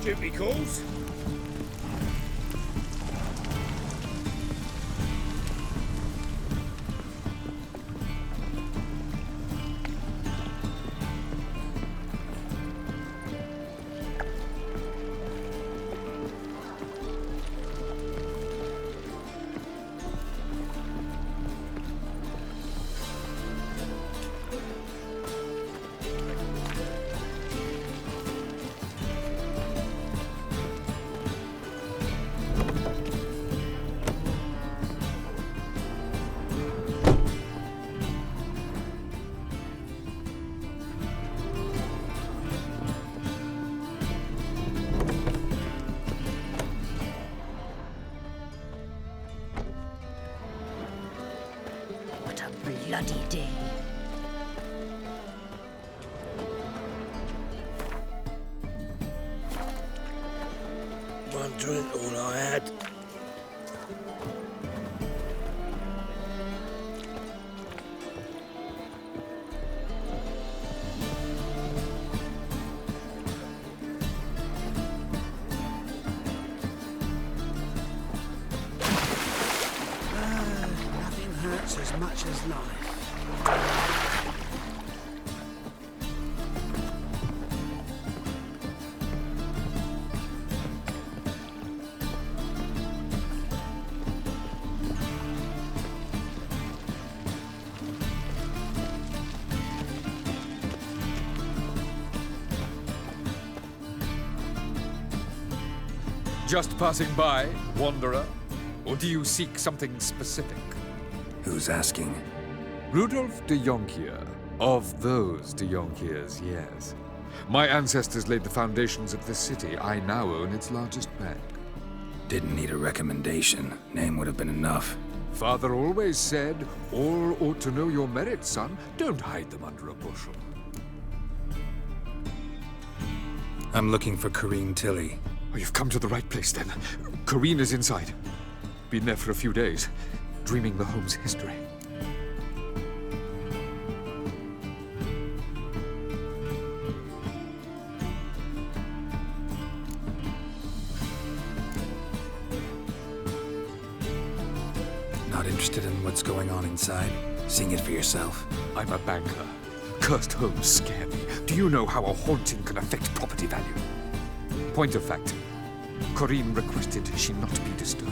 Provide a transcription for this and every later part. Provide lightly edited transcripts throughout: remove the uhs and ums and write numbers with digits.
Duty calls. Bloody day. One drink, all I had. Nothing hurts as much as life. Just passing by, wanderer? Or do you seek something specific? Who's asking? Rudolf de Jonkier. Of those de Jonkiers, yes. My ancestors laid the foundations of this city. I now own its largest bank. Didn't need a recommendation. Name would have been enough. Father always said, all ought to know your merits, son. Don't hide them under a bushel. I'm looking for Corrine Tilly. Oh, you've come to the right place, then. Corrine is inside. Been there for a few days, dreaming the home's history. Not interested in what's going on inside? Seeing it for yourself? I'm a banker. Cursed homes scare me. Do you know how a haunting can affect property value? Point of fact, Corrine requested she not be disturbed.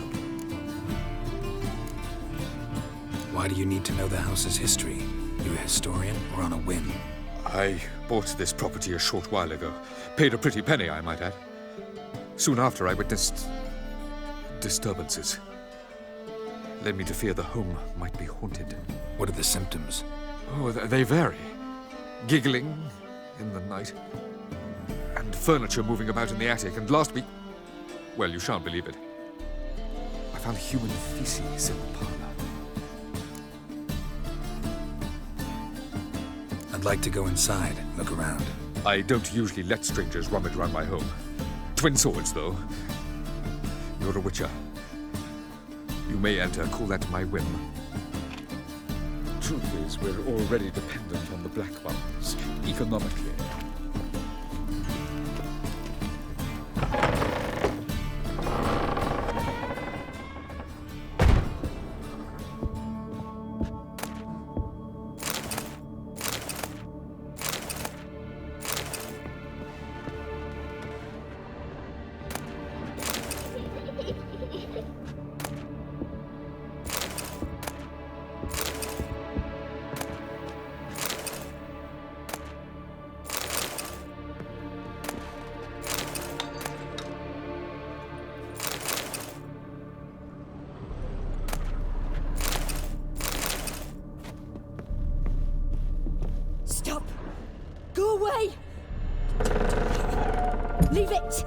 Why do you need to know the house's history? You a historian or on a whim? I bought this property a short while ago. Paid a pretty penny, I might add. Soon after, I witnessed disturbances. Led me to fear the home might be haunted. What are the symptoms? Oh, they vary. Giggling in the night. And furniture moving about in the attic. And last week, well, you shan't believe it, I found human feces in the parlor. I'd like to go inside, look around. I don't usually let strangers rummage around my home. Twin swords, though. You're a witcher. You may enter, call that my whim. Truth is, we're already dependent on the Black Ones, economically. Stop! Go away! Leave it!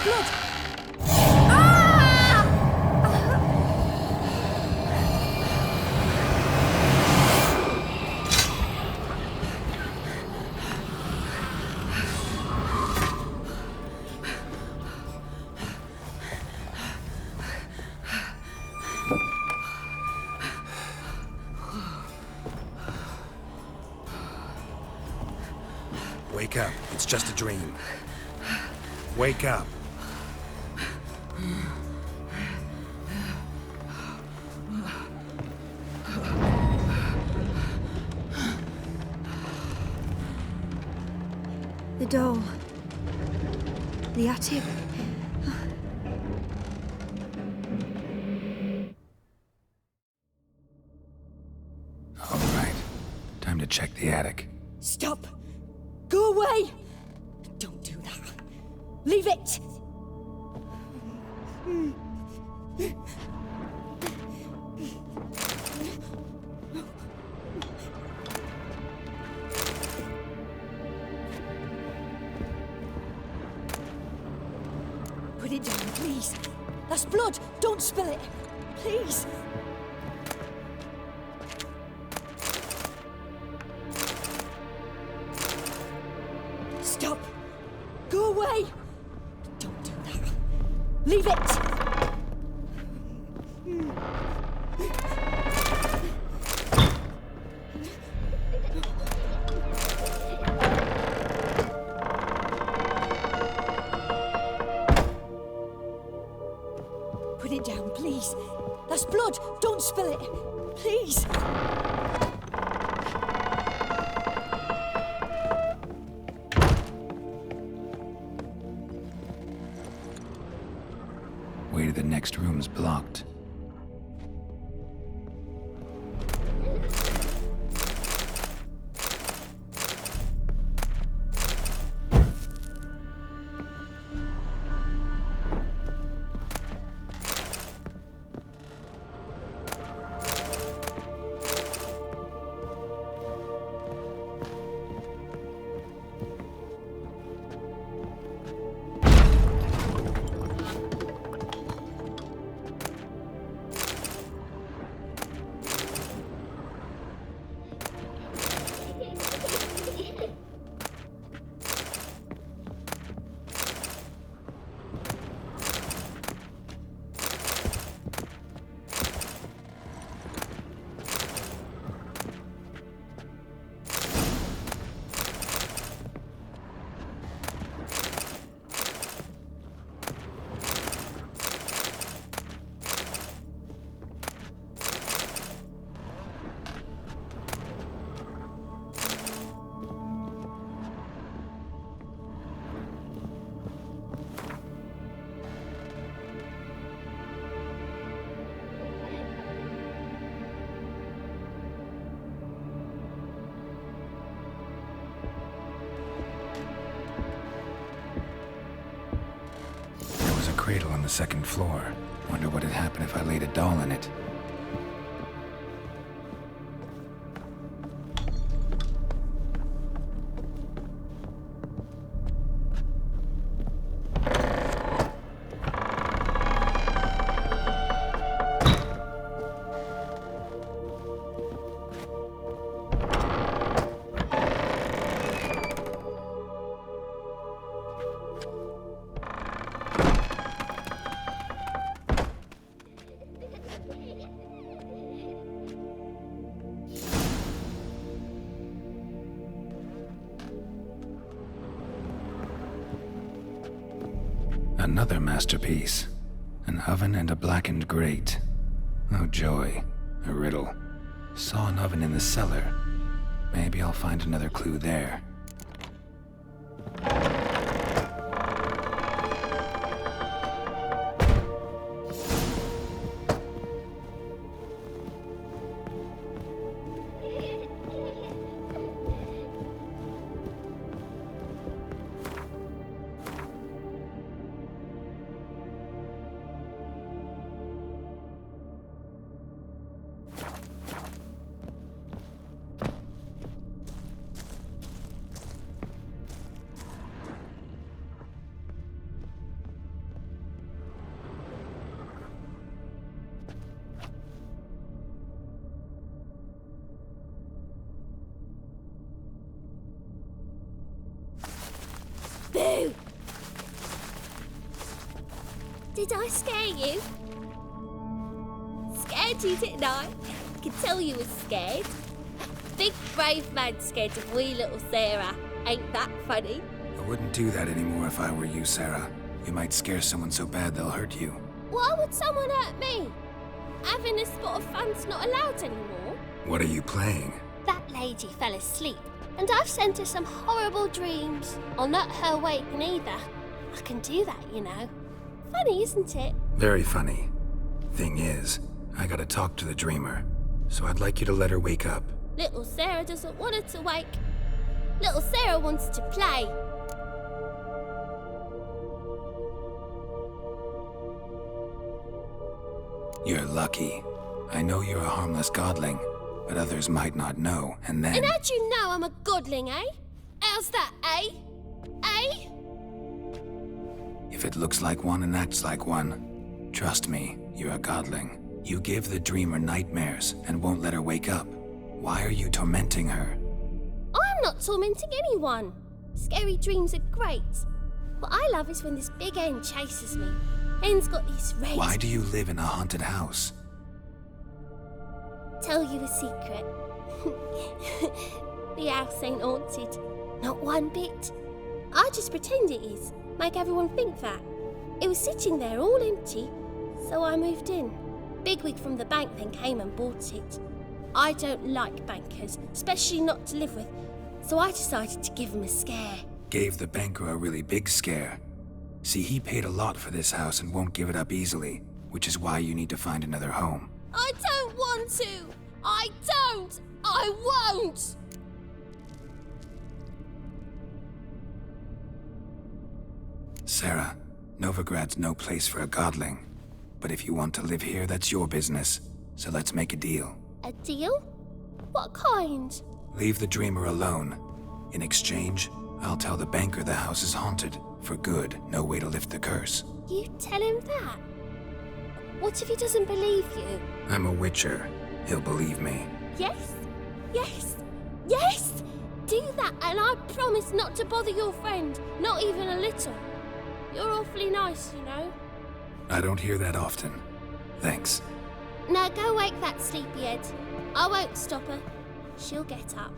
That's blood! Ah! Wake up. It's just a dream. Wake up. The doll. The attic. All right. Time to check the attic. Stop! Go away! Don't do that. Leave it! Put it down, please. That's blood! Don't spill it! Please! Stop! Go away! Don't do that. Leave it! Put it down, please. That's blood! Don't spill it! Please! Way to the next room's blocked. Cradle on the second floor. Wonder what had happened if I laid a doll in it. Another masterpiece. An oven and a blackened grate. Oh joy. A riddle. Saw an oven in the cellar. Maybe I'll find another clue there. Boo! Did I scare you? Scared you, didn't I? I could tell you was scared. Big brave man scared of wee little Sarah. Ain't that funny? I wouldn't do that anymore if I were you, Sarah. You might scare someone so bad they'll hurt you. Why would someone hurt me? Having a spot of fun's not allowed anymore. What are you playing? That lady fell asleep, and I've sent her some horrible dreams. I'll not her waken either. I can do that, you know. Funny, isn't it? Very funny. Thing is, I gotta talk to the dreamer, so I'd like you to let her wake up. Little Sarah doesn't want her to wake. Little Sarah wants to play. You're lucky. I know you're a harmless godling, but others might not know, and then... And how'd you know I'm a godling, eh? How's that, eh? Eh? If it looks like one and acts like one, trust me, you're a godling. You give the dreamer nightmares and won't let her wake up. Why are you tormenting her? I'm not tormenting anyone. Scary dreams are great. What I love is when this big hen chases me. Hen's got these red... Why do you live in a haunted house? Tell you a secret. The house ain't haunted. Not one bit. I just pretend it is. Make everyone think that. It was sitting there all empty, so I moved in. Bigwig from the bank then came and bought it. I don't like bankers, especially not to live with, so I decided to give him a scare. Gave the banker a really big scare. See, he paid a lot for this house and won't give it up easily, which is why you need to find another home. I don't want to! I don't! I won't! Sarah, Novigrad's no place for a godling. But if you want to live here, that's your business. So let's make a deal. A deal? What kind? Leave the dreamer alone. In exchange, I'll tell the banker the house is haunted. For good, no way to lift the curse. You tell him that? What if he doesn't believe you? I'm a witcher. He'll believe me. Yes? Yes? Yes! Do that and I promise not to bother your friend. Not even a little. You're awfully nice, you know. I don't hear that often. Thanks. Now go wake that sleepyhead. I won't stop her. She'll get up.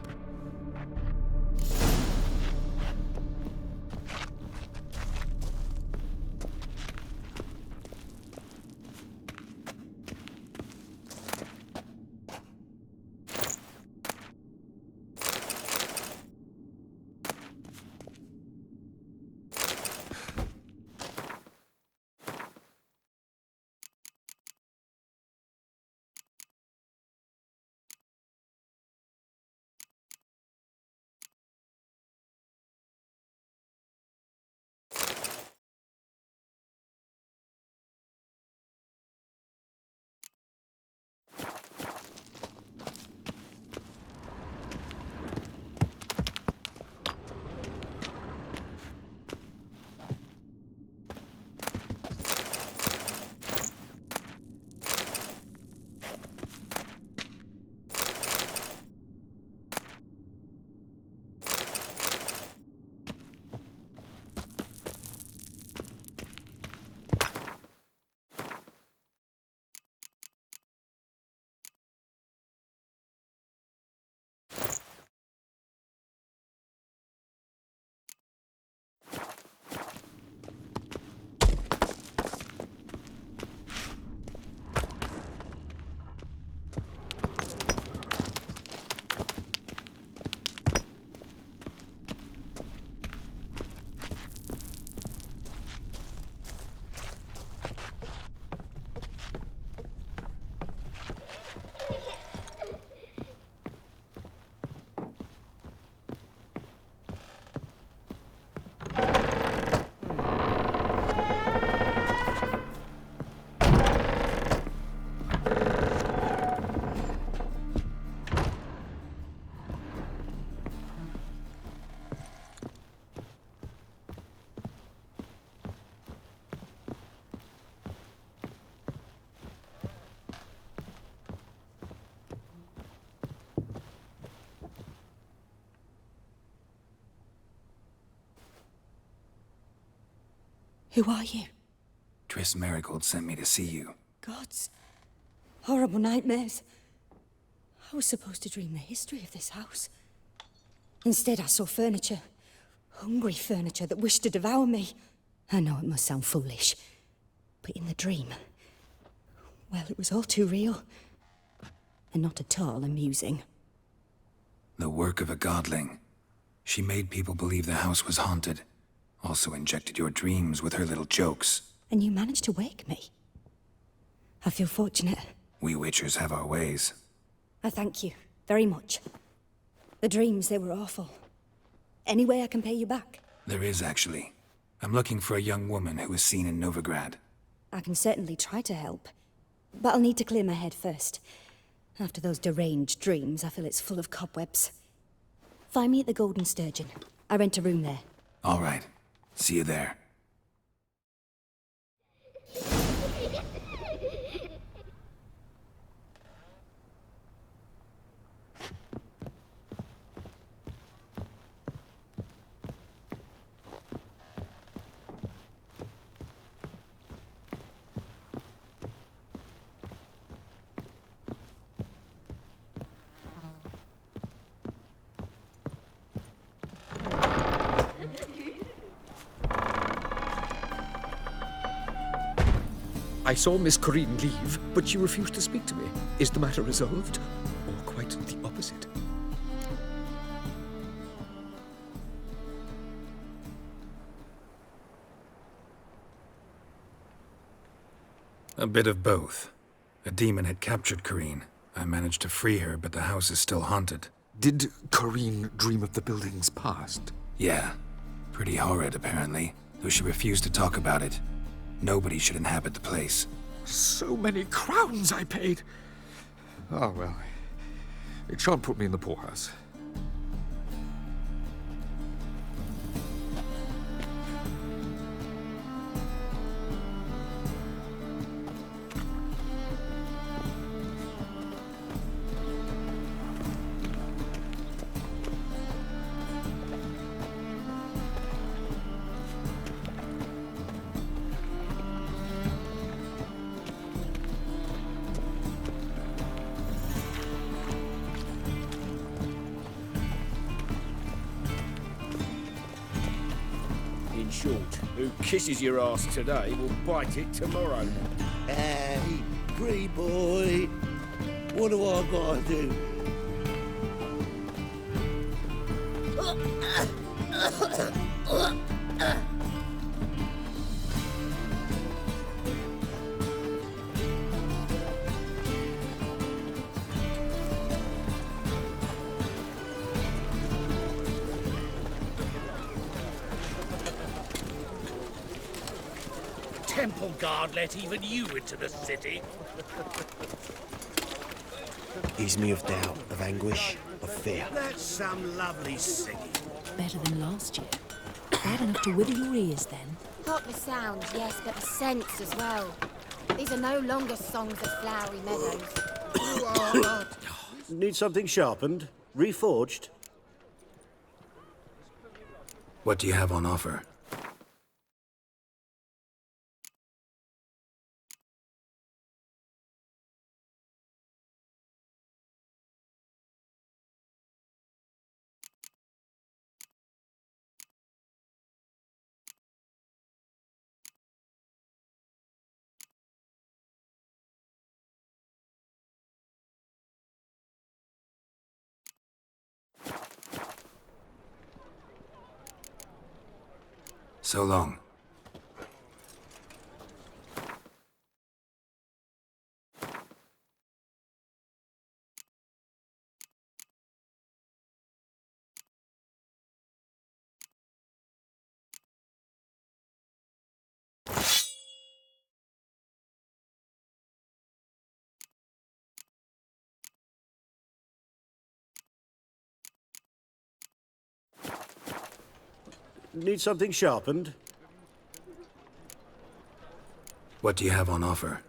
Who are you? Triss Merigold sent me to see you. Gods. Horrible nightmares. I was supposed to dream the history of this house. Instead, I saw furniture. Hungry furniture that wished to devour me. I know it must sound foolish, but in the dream, well, it was all too real. And not at all amusing. The work of a godling. She made people believe the house was haunted. Also injected your dreams with her little jokes. And you managed to wake me. I feel fortunate. We Witchers have our ways. I thank you very much. The dreams, they were awful. Any way I can pay you back? There is, actually. I'm looking for a young woman who was seen in Novigrad. I can certainly try to help. But I'll need to clear my head first. After those deranged dreams, I feel it's full of cobwebs. Find me at the Golden Sturgeon. I rent a room there. All right. See you there. I saw Miss Corinne leave, but she refused to speak to me. Is the matter resolved? Or quite the opposite? A bit of both. A demon had captured Corinne. I managed to free her, but the house is still haunted. Did Corinne dream of the building's past? Yeah. Pretty horrid, apparently, though she refused to talk about it. Nobody should inhabit the place. So many crowns I paid! Oh, well. It shan't put me in the poorhouse. In short, who kisses your ass today will bite it tomorrow. Hey, free boy. What do I gotta do? Temple guard let even you into the city. Ease me of doubt, of anguish, of fear. That's some lovely singing. Better than last year. Bad enough to wither your ears then. Not the sound, yes, but the sense as well. These are no longer songs of flowery meadows. Need something sharpened? Reforged? What do you have on offer? So long. Need something sharpened? What do you have on offer?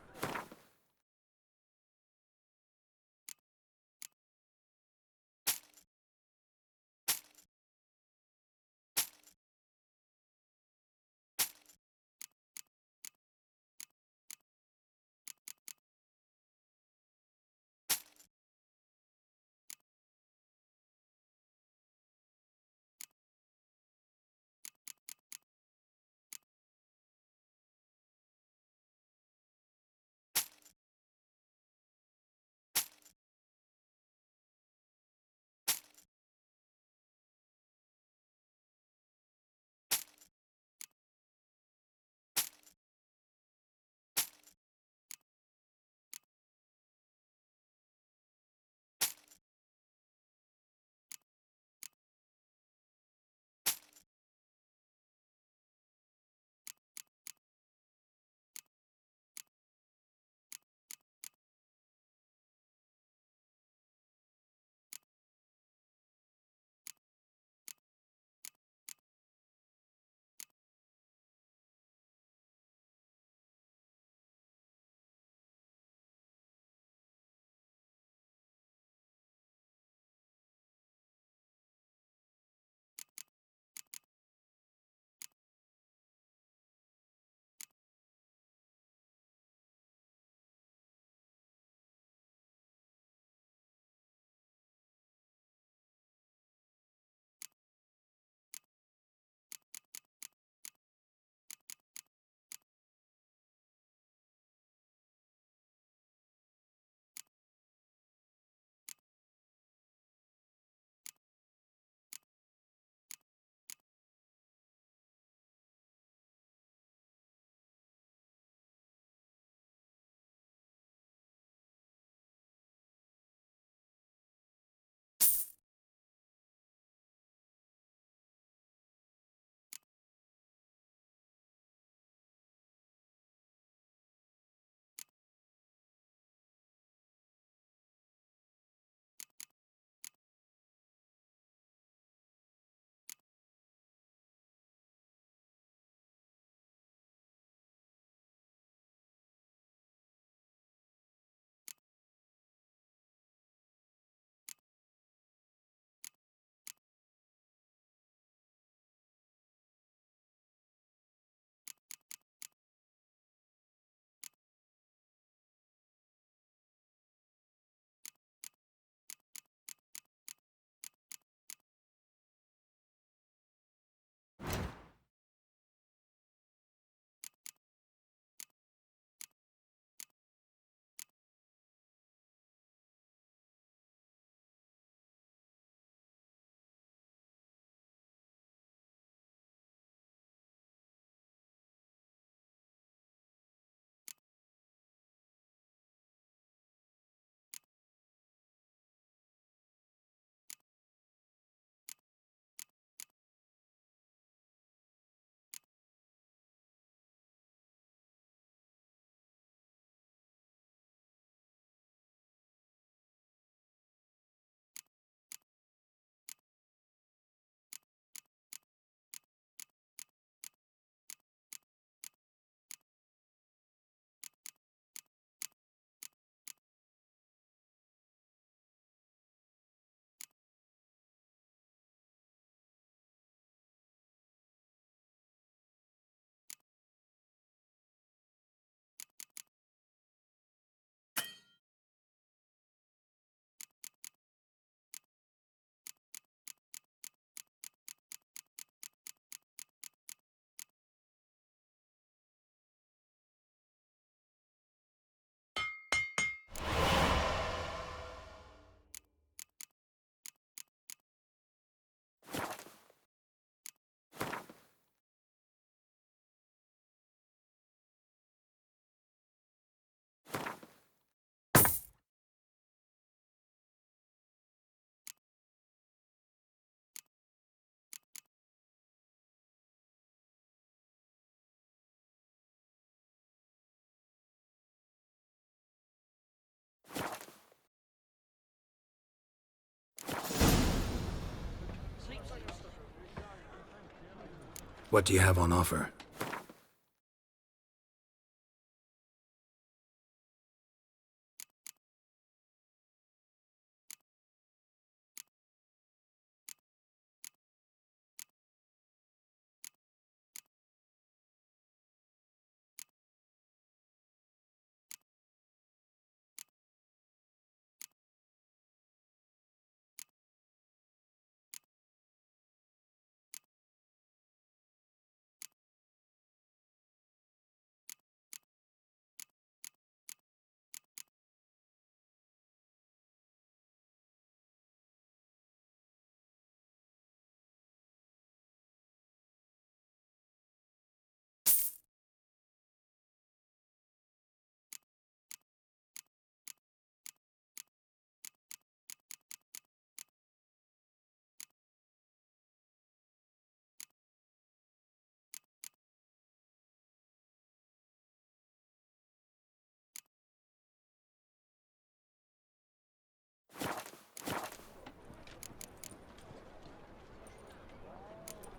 What do you have on offer?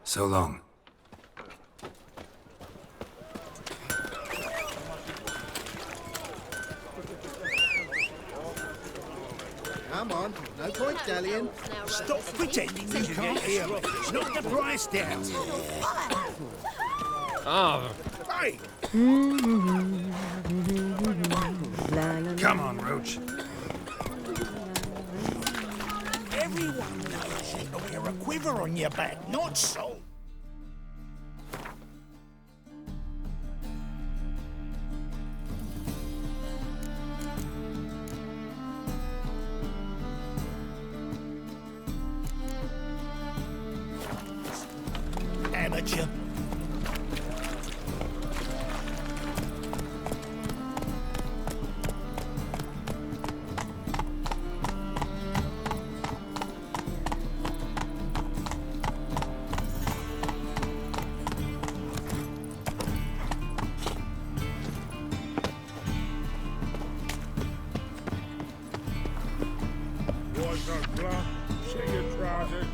So long. Come on, no point dallying. Stop pretending you can't hear me. Knock the price down. Hey! Come on, Roach. Everyone knows you can wear a quiver on your back, not so. Amateur. What's up, Clark? See your trousers.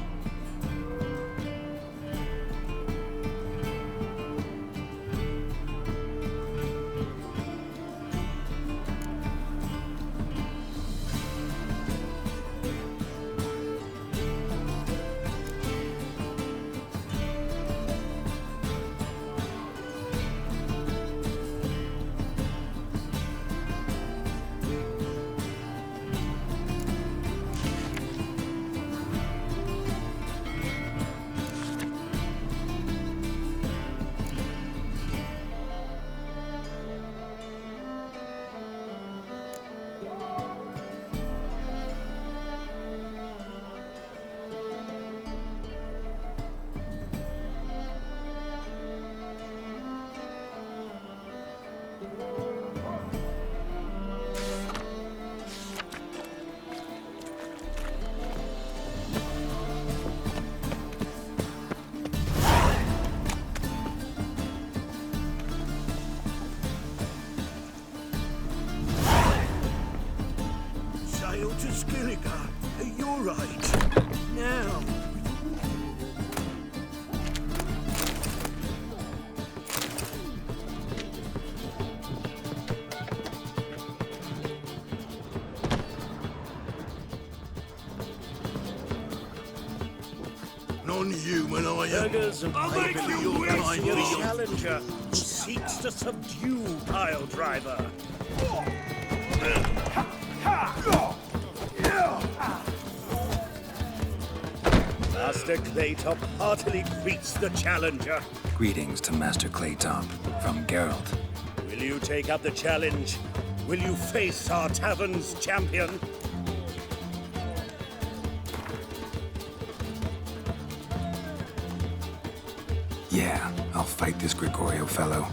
Sail to Skilligar. You're right. Now. Non-human, are you? Beggars and I'll make you wait for your challenger who seeks to subdue Pile Driver. Master Claytop heartily greets the challenger. Greetings to Master Claytop from Geralt. Will you take up the challenge? Will you face our tavern's champion? Yeah, I'll fight this Gregorio fellow.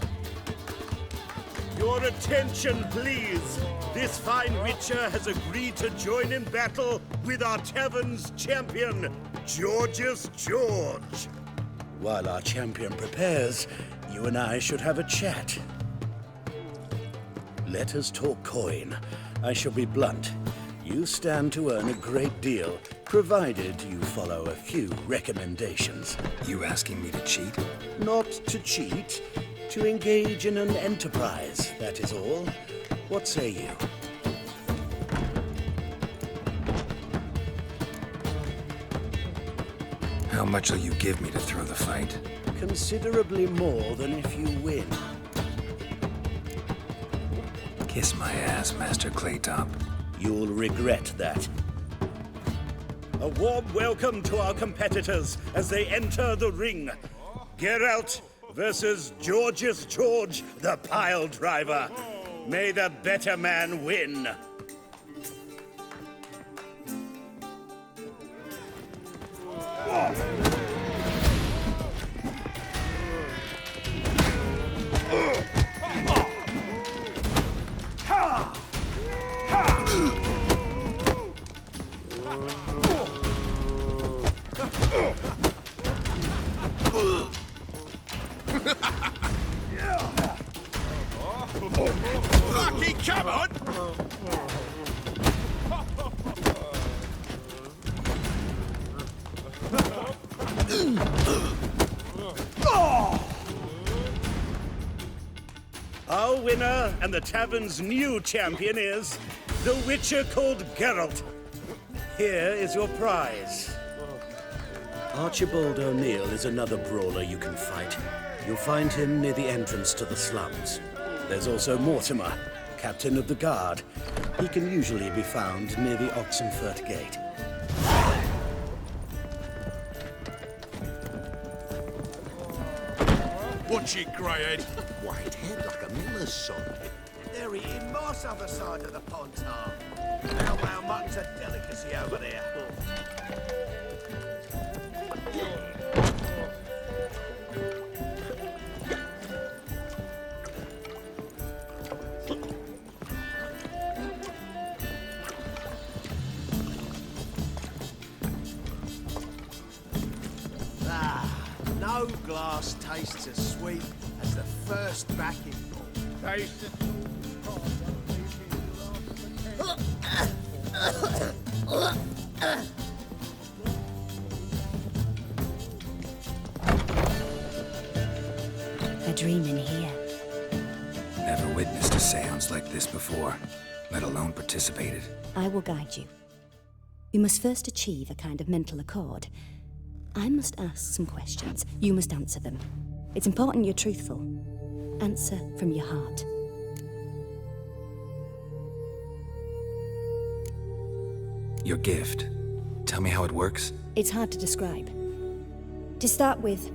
Your attention, please. This fine Witcher has agreed to join in battle with our tavern's champion, Georgius George. While our champion prepares, you and I should have a chat. Let us talk coin. I shall be blunt. You stand to earn a great deal, provided you follow a few recommendations. You asking me to cheat? Not to cheat, to engage in an enterprise, that is all. What say you? How much will you give me to throw the fight? Considerably more than if you win. Kiss my ass, Master Claytop. You'll regret that. A warm welcome to our competitors as they enter the ring. Geralt versus Georgius George, the pile driver. May the better man win. Lucky, come on! Our winner and the tavern's new champion is the Witcher called Geralt. Here is your prize. Archibald O'Neill is another brawler you can fight. You'll find him near the entrance to the slums. There's also Mortimer, captain of the guard. He can usually be found near the Oxenfurt Gate. Watch it, Greyhead. White head like a miller's son. They're eating moss other side of the pond, Tom. How mutton's a delicacy over there. No glass tastes as sweet as the first backing ball. Taste it. A dream in here. Never witnessed a seance like this before, let alone participated. I will guide you. You must first achieve a kind of mental accord. I must ask some questions. You must answer them. It's important you're truthful. Answer from your heart. Your gift. Tell me how it works. It's hard to describe. To start with,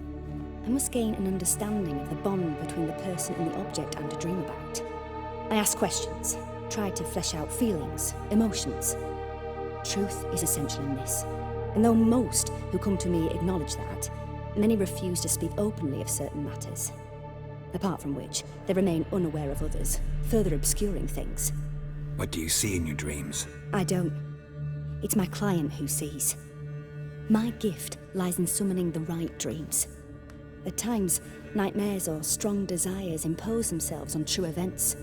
I must gain an understanding of the bond between the person and the object I'm to dream about. I ask questions, try to flesh out feelings, emotions. Truth is essential in this. And though most who come to me acknowledge that, many refuse to speak openly of certain matters. Apart from which, they remain unaware of others, further obscuring things. What do you see in your dreams? I don't. It's my client who sees. My gift lies in summoning the right dreams. At times, nightmares or strong desires impose themselves on true events.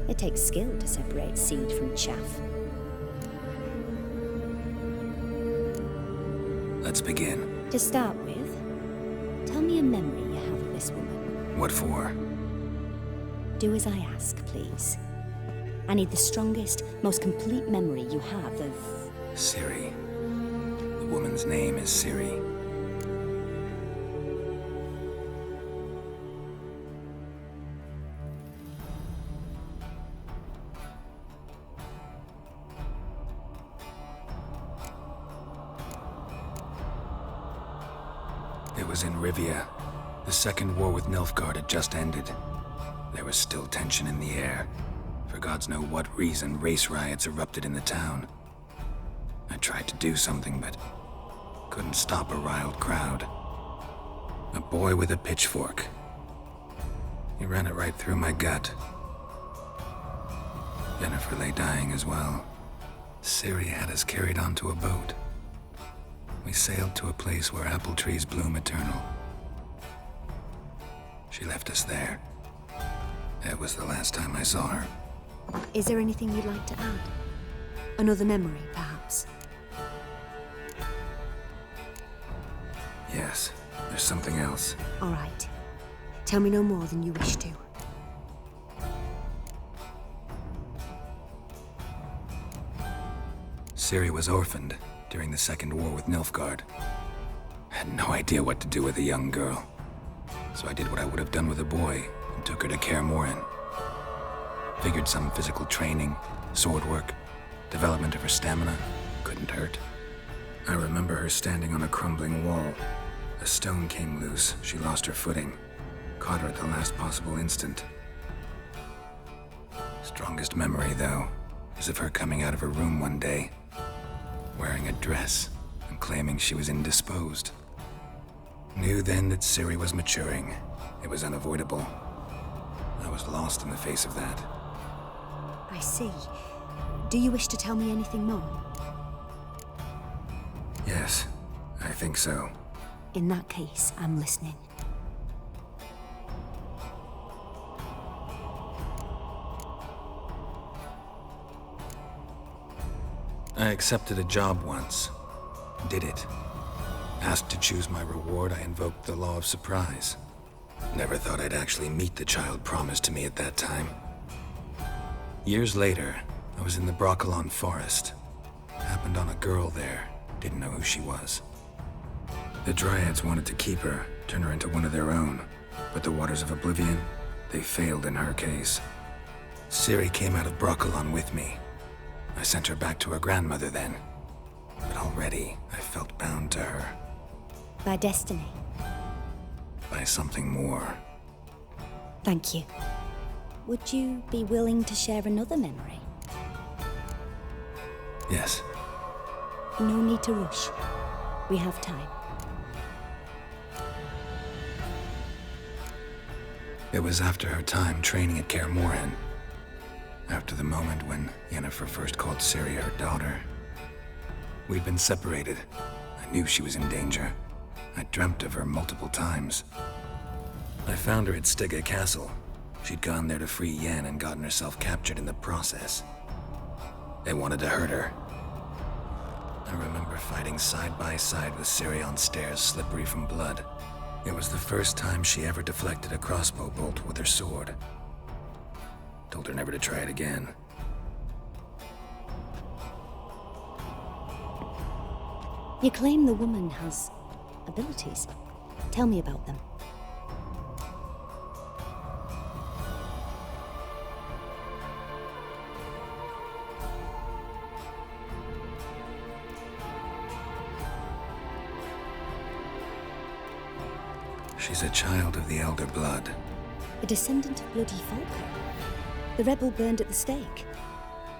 It takes skill to separate seed from chaff. Let's begin. To start with, tell me a memory you have of this woman. What for? Do as I ask, please. I need the strongest, most complete memory you have of... Ciri. The woman's name is Ciri. It was in Rivia. The second war with Nilfgaard had just ended. There was still tension in the air. For gods know what reason, race riots erupted in the town. I tried to do something, but couldn't stop a riled crowd. A boy with a pitchfork. He ran it right through my gut. Yennefer lay dying as well. Ciri had us carried onto a boat. We sailed to a place where apple trees bloom eternal. She left us there. That was the last time I saw her. Is there anything you'd like to add? Another memory, perhaps? Yes, there's something else. All right. Tell me no more than you wish to. Ciri was orphaned during the Second War with Nilfgaard. I had no idea what to do with a young girl. So I did what I would have done with a boy and took her to Kaer Morhen. Figured some physical training, sword work, development of her stamina couldn't hurt. I remember her standing on a crumbling wall. A stone came loose, she lost her footing. Caught her at the last possible instant. Strongest memory, though, is of her coming out of her room one day, wearing a dress and claiming she was indisposed. Knew then that Ciri was maturing. It was unavoidable. I was lost in the face of that. I see. Do you wish to tell me anything more? Yes, I think so. In that case, I'm listening. I accepted a job once. Did it. Asked to choose my reward, I invoked the law of surprise. Never thought I'd actually meet the child promised to me at that time. Years later, I was in the Brokilon forest. Happened on a girl there. Didn't know who she was. The Dryads wanted to keep her, turn her into one of their own. But the Waters of Oblivion, they failed in her case. Ciri came out of Brokilon with me. I sent her back to her grandmother then. But already, I felt bound to her. By destiny? By something more. Thank you. Would you be willing to share another memory? Yes. No need to rush. We have time. It was after her time training at Kaer Morhen. After the moment when Yennefer first called Ciri her daughter. We'd been separated. I knew she was in danger. I dreamt of her multiple times. I found her at Stygga Castle. She'd gone there to free Yen and gotten herself captured in the process. They wanted to hurt her. I remember fighting side by side with Ciri on stairs slippery from blood. It was the first time she ever deflected a crossbow bolt with her sword. Told her never to try it again. You claim the woman has abilities. Tell me about them. She's a child of the Elder Blood. A descendant of bloody Falco. The rebel burned at the stake.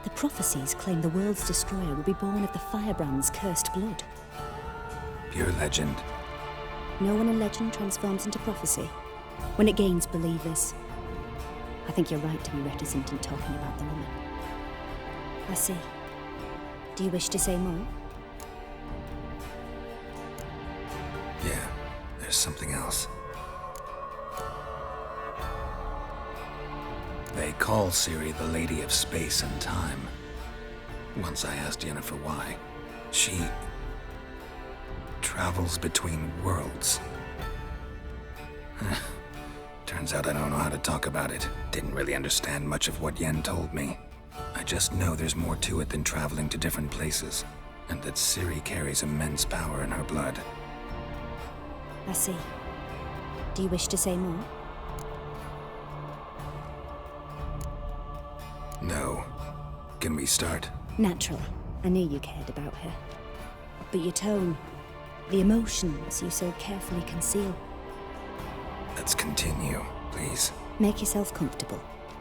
The prophecies claim the world's destroyer will be born of the Firebrand's cursed blood. Pure legend. No one in legend transforms into prophecy when it gains believers. I think you're right to be reticent in talking about the woman. I see. Do you wish to say more? Yeah, there's something else. They call Ciri the Lady of Space and Time. Once I asked Yennefer why. She travels between worlds. Turns out I don't know how to talk about it. Didn't really understand much of what Yen told me. I just know there's more to it than traveling to different places, and that Ciri carries immense power in her blood. I see. Do you wish to say more? No. Can we start? Naturally. I knew you cared about her. But your tone, the emotions you so carefully conceal. Let's continue, please. Make yourself comfortable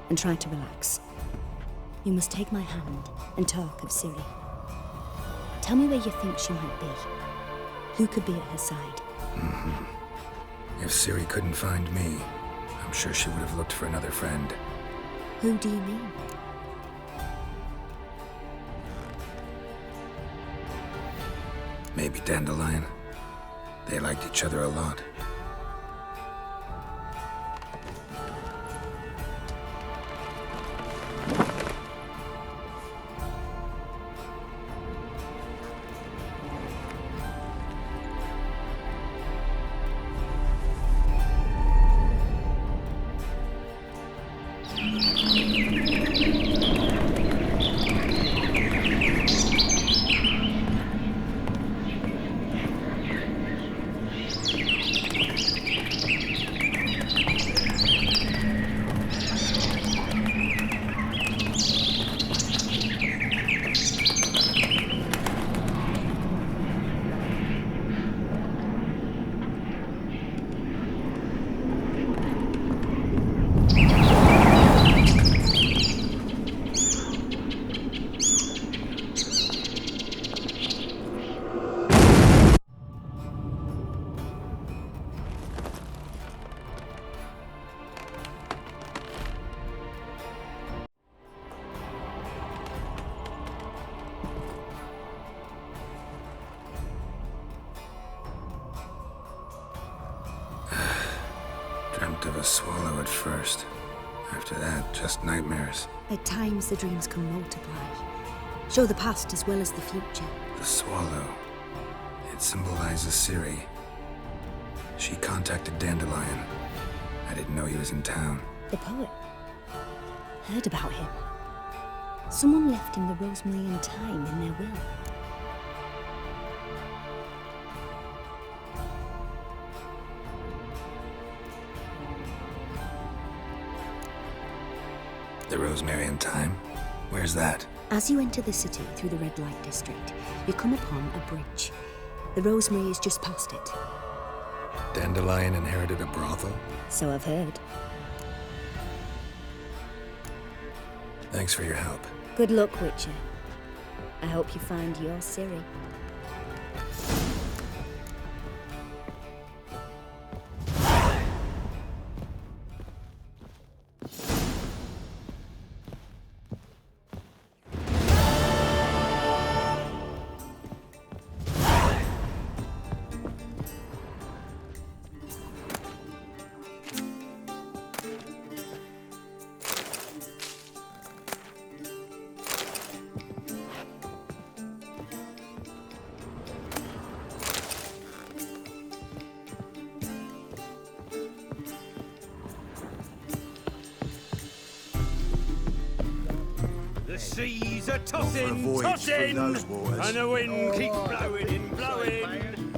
and try to relax. You must take my hand and talk of Ciri. Tell me where you think she might be. Who could be at her side? If Ciri couldn't find me, I'm sure she would have looked for another friend. Who do you mean? Maybe Dandelion. They liked each other a lot. Dreamt of a swallow at first. After that, just nightmares. At times, the dreams can multiply. Show the past as well as the future. The swallow. It symbolizes Ciri. She contacted Dandelion. I didn't know he was in town. The poet. Heard about him. Someone left him the rosemary and thyme in their will. The rosemary and thyme? Where's that? As you enter the city through the red light district, you come upon a bridge. The rosemary is just past it. Dandelion inherited a brothel? So I've heard. Thanks for your help. Good luck, Witcher. I hope you find your Ciri. The seas are tossing, tossing, and the wind keeps blowing and blowing.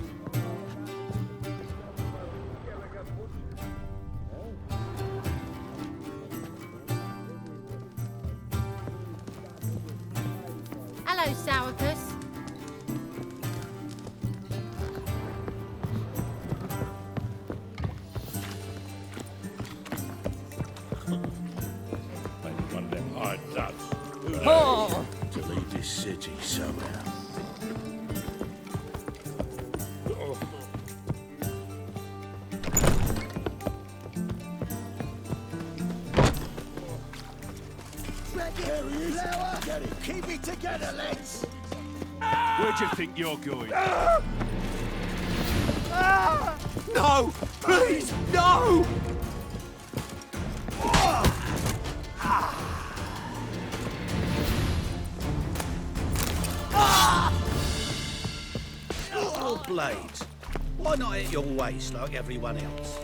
Hello, Sourpuss. One of them hard nuts. Oh. To leave this city somehow. Get it! Keep it together, lads! Where do you think you're going? No! Please, no! Your blades. Why not at your waist like everyone else?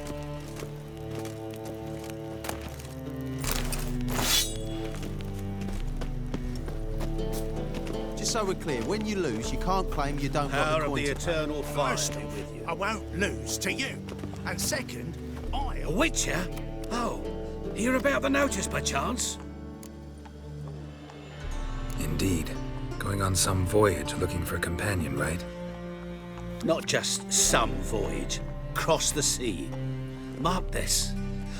Just so we're clear, when you lose, you can't claim you don't Power got the of coin the to pay. eternal fire First be off, with you. I won't lose to you. And second, A I'll... witcher? Oh, hear about the notice, perchance? Indeed. Going on some voyage looking for a companion, right? Not just some voyage. Cross the sea. Mark this.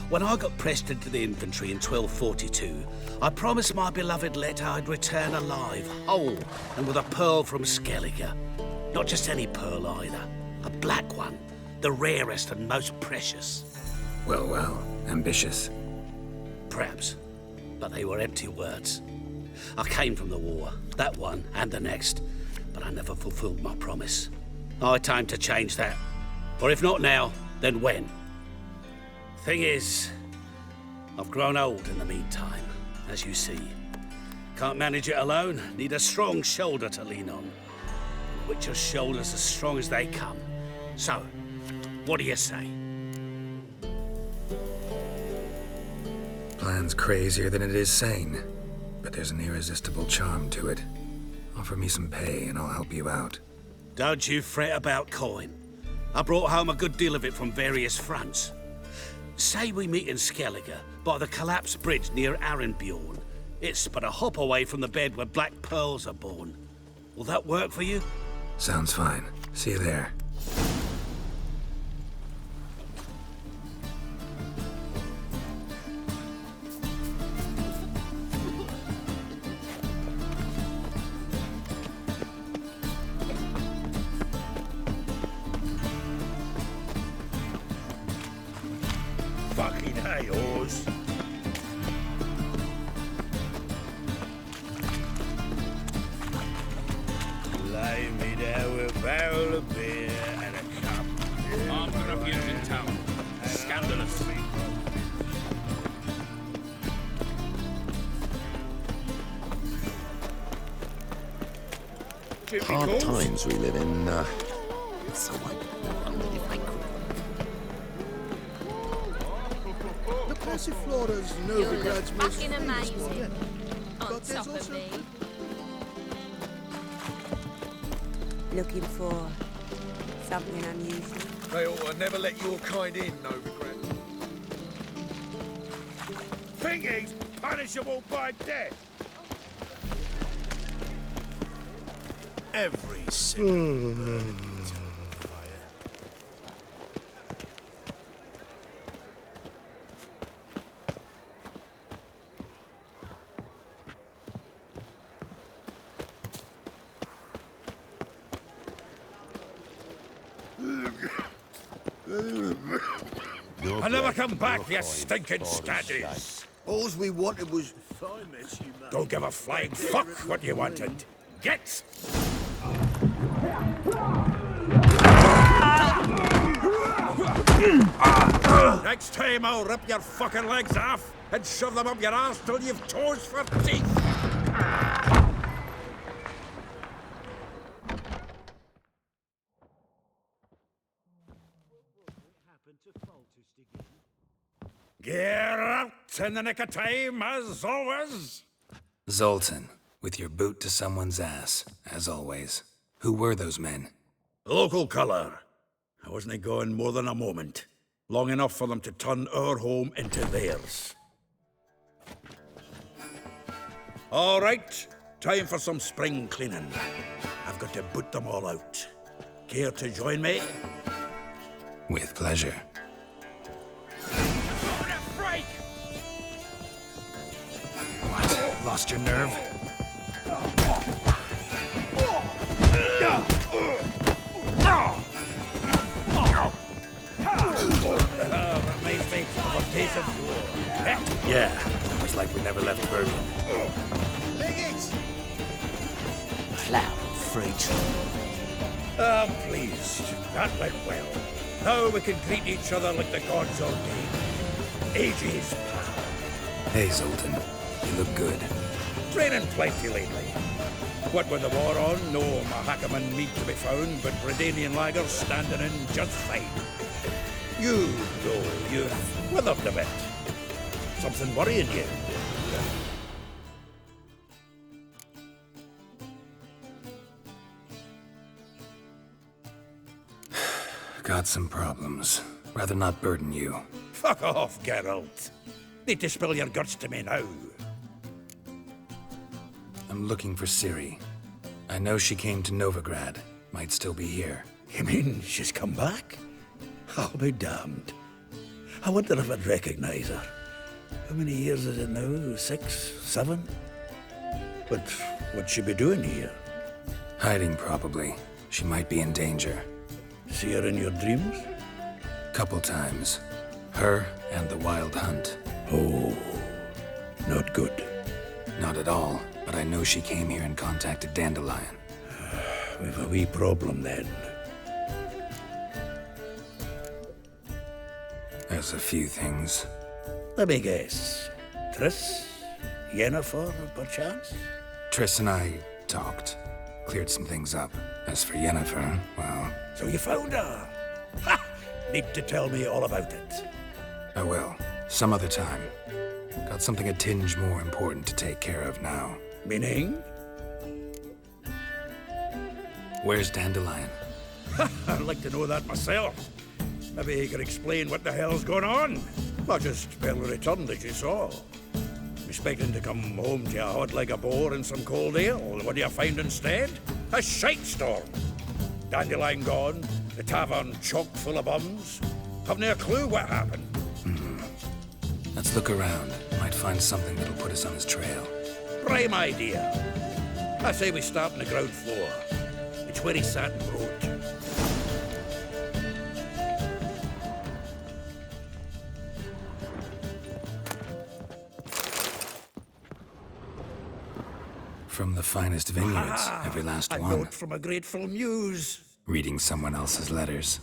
When I got pressed into the infantry in 1242, I promised my beloved Letta I'd return alive, whole, and with a pearl from Skellige. Not just any pearl either. A black one. The rarest and most precious. Well, well. Ambitious. Perhaps. But they were empty words. I came from the war, that one and the next, but I never fulfilled my promise. High time to change that. For if not now, then when? Thing is, I've grown old in the meantime, as you see. Can't manage it alone, need a strong shoulder to lean on. Witcher's shoulders as strong as they come. So, what do you say? plan's crazier than it is sane, but there's an irresistible charm to it. Offer me some pay and I'll help you out. Don't you fret about coin. I brought home a good deal of it from various fronts. Say we meet in Skellige, by the collapsed bridge near Arenbjorn. It's but a hop away from the bed where black pearls are born. Will that work for you? Sounds fine. See you there. Fucking hey, Oz. Lay me there with a barrel of beer and a cup. Armed ruffians in town. Scandalous. Hard times we live in, so I wondered if I could. The Passiflora's Novigrad's most fucking famous one, amazing. yeah. On But there's top of also- me. Looking for something unusual? They ought to never let your kind in, Novigrad. Think he's punishable by death. Every single I never come back, you stinking scaddies. All we wanted was... Don't give a flying fuck what you wanted. Get! Next time I'll rip your fucking legs off and shove them up your ass till you've toes for teeth. Get out in the nick of time, as always. Zoltan, with your boot to someone's ass, as always. Who were those men? Local colour. I wasn't going more than a moment. Long enough for them to turn our home into theirs. All right, time for some spring cleaning. I've got to boot them all out. Care to join me? With pleasure. Lost your nerve? Reminds me of a piece of war. Yeah, it was like we never left Bergen. Cloud freight. Ah, please. That went well. Now we can greet each other like the gods ordained. Ages pal. Hey, Zoltan. You look good. Training plenty lately. What with the war on, no Mahakaman meat to be found, but Redanian lagers standing in just fine. You, though, you've withered a bit. Something worrying you? Got some problems. Rather not burden you. Fuck off, Geralt. Need to spill your guts to me now. I'm looking for Ciri. I know she came to Novigrad. Might still be here. You mean she's come back? I'll be damned. I wonder if I'd recognize her. How many years is it now? 6, 7? But what'd she be doing here? Hiding, probably. She might be in danger. See her in your dreams? Couple times. Her and the Wild Hunt. Oh, not good. Not at all, but I know she came here and contacted Dandelion. We've a wee problem then. There's a few things. Let me guess. Triss? Yennefer, perchance? Triss and I talked. Cleared some things up. As for Yennefer, well... So you found her? Ha! Need to tell me all about it. I will. Some other time. Got something a tinge more important to take care of now. Meaning? Where's Dandelion? I'd like to know that myself. Maybe he could explain what the hell's going on. I just barely returned, as you saw. Expecting to come home to a hot like a boar and some cold ale. What do you find instead? A shite storm. Dandelion gone, the tavern chock full of bums. Haven't a clue what happened. Let's look around. Might find something that'll put us on his trail. Prime idea. I say we start on the ground floor. It's where he sat and wrote. From the finest vineyards, every last a one. Note from a grateful muse. Reading someone else's letters.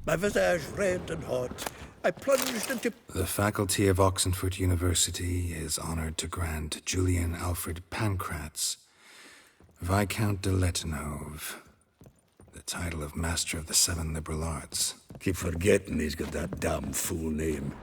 My visage red and hot. I plunged into... The faculty of Oxenford University is honored to grant Julian Alfred Pancratz, Viscount de Letenhove, the title of Master of the Seven Liberal Arts. Keep forgetting he's got that damn full name.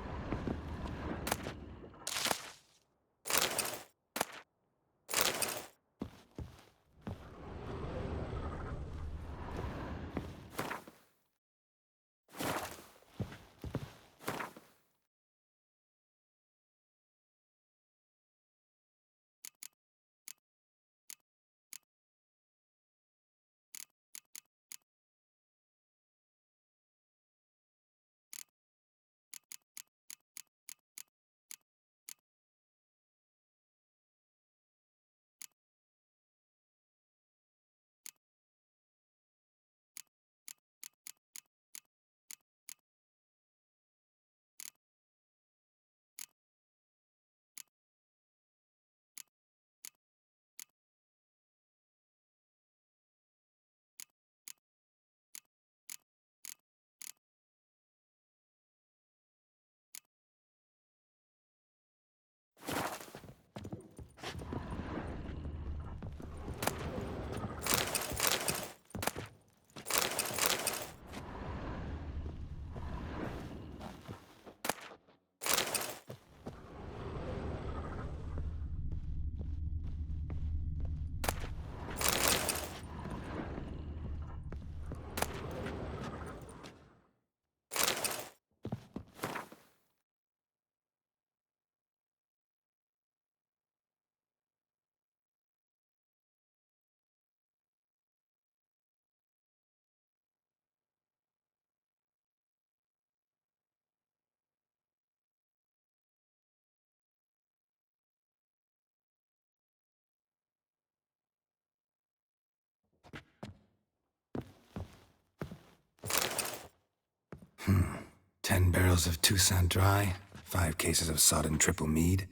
Hmm. 10 barrels of Toussaint Dry, 5 cases of sodden triple mead.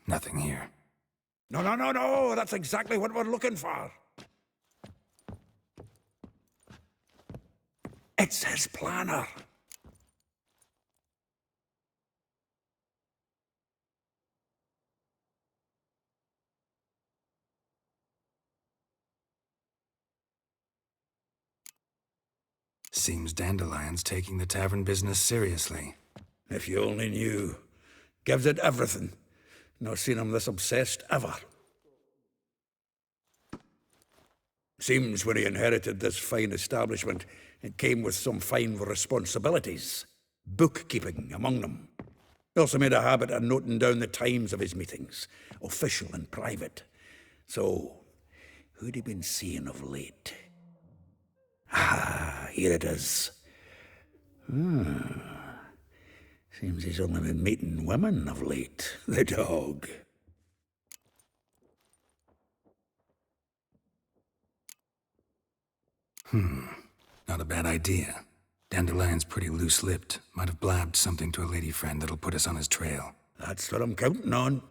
Nothing here. No, that's exactly what we're looking for. It's his planner. Seems Dandelion's taking the tavern business seriously. If you only knew. Gives it everything. Not seen him this obsessed ever. Seems when he inherited this fine establishment, it came with some fine responsibilities. Bookkeeping among them. He also made a habit of noting down the times of his meetings, official and private. So, who'd he been seeing of late? Ah, here it is. Seems he's only been meeting women of late, the dog. Not a bad idea. Dandelion's pretty loose-lipped. Might have blabbed something to a lady friend that'll put us on his trail. That's what I'm counting on.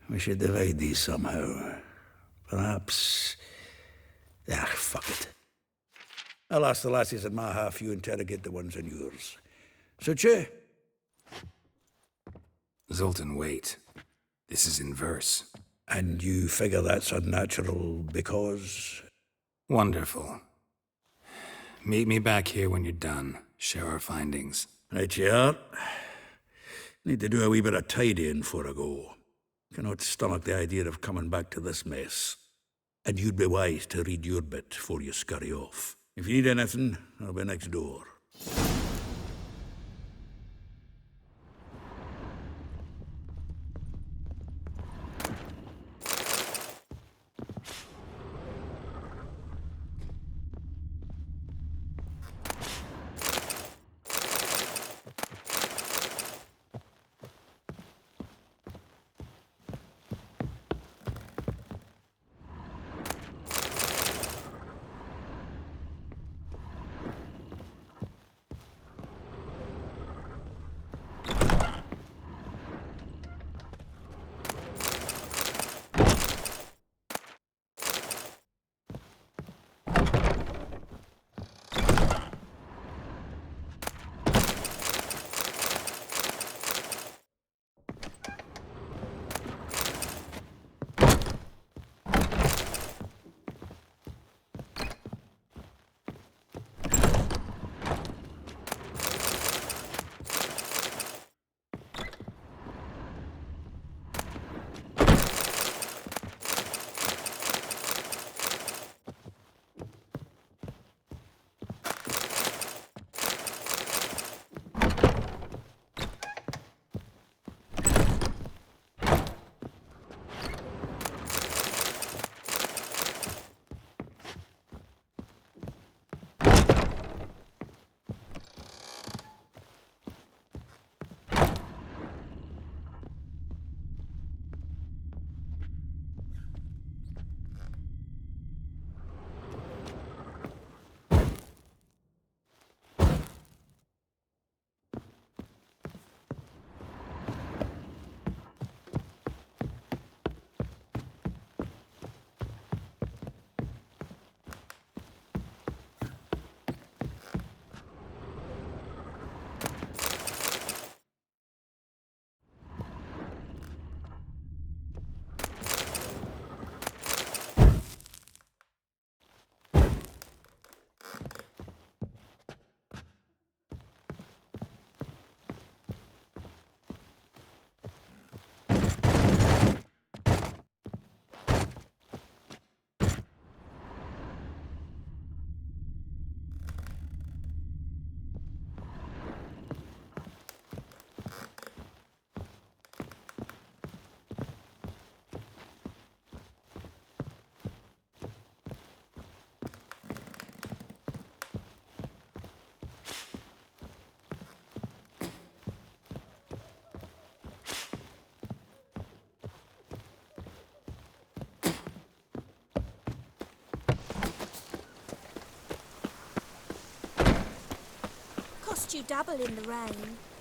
We should divide these somehow. Perhaps... fuck it. I'll ask the lassies in my half, you interrogate the ones in yours. Suit you? Zoltan, wait. This is in verse. And you figure that's unnatural because... Wonderful. Meet me back here when you're done. Share our findings. Right you are. Need to do a wee bit of tidying before I go. Cannot stomach the idea of coming back to this mess. And you'd be wise to read your bit before you scurry off. If you need anything, I'll be next door. You dabble in the rain.